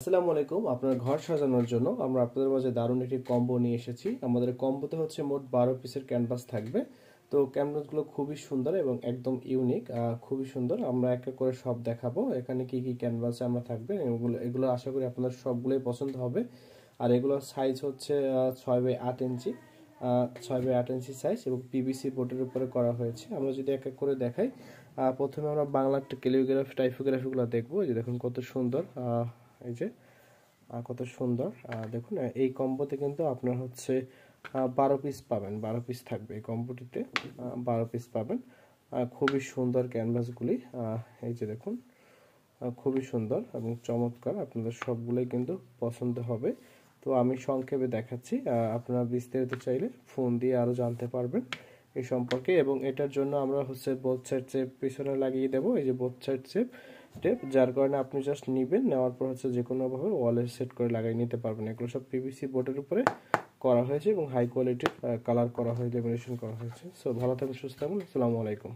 আসসালামু আলাইকুম। আপনার ঘর সাজানোর জন্য আমরা আপনাদের মাঝে দারুণ একটি কম্বো নিয়ে এসেছি। আমাদের কম্বোতে হচ্ছে মোট 12 পিসের ক্যানভাস থাকবে। তো ক্যানভাসগুলো খুবই সুন্দর এবং একদম ইউনিক, খুবই সুন্দর। আমরা এক এক করে সব দেখাবো এখানে কি কি ক্যানভাসে আমরা থাকবে। এগুলো আশা করি আপনাদের সবগুলোই পছন্দ হবে। আর এগুলোর সাইজ হচ্ছে 6x8 ইঞ্চি, 6x8 ইঞ্চি সাইজ এবং পিভিসি বোর্ডের উপরে করা হয়েছে। আমরা যদি এক এক করে দেখাই, প্রথমে আমরা বাংলা ক্যালিগ্রাফি টাইপোগ্রাফিগুলো দেখবো। এই যে দেখুন কত সুন্দর, এই যে কত সুন্দর। দেখুন এই কম্বোতে কিন্তু আপনার হচ্ছে 12 পিস পাবেন, 12 পিস থাকবে এই কম্বোটিতে, 12 পিস পাবেন। খুবই সুন্দর ক্যানভাসগুলি, এই যে দেখুন খুবই সুন্দর এবং চমৎকার। আপনাদের সবগুলোই কিন্তু পছন্দ হবে। তো আমি সংক্ষেপে দেখাচ্ছি, আপনারা বিস্তারিত চাইলে ফোন দিয়ে আরও জানতে পারবেন এই সম্পর্কে। এবং এটার জন্য আমরা হচ্ছে বোথ সাইড চেপ পিছনে লাগিয়ে দেবো, এই যে বোথ সাইড টেপ, যার কারণে আপনি জাস্ট নেবেন, নেওয়ার পর হচ্ছে যে কোনোভাবে ওয়ালে সেট করে লাগিয়ে নিতে পারবেন। এগুলো সব পিভিসি বোর্ডের উপরে করা হয়েছে এবং হাই কোয়ালিটির কালার করা হয়েছে, লেমিনেশন করা হয়েছে। সো ভালো থাকুন, সুস্থ থাকুন। আসসালামু আলাইকুম।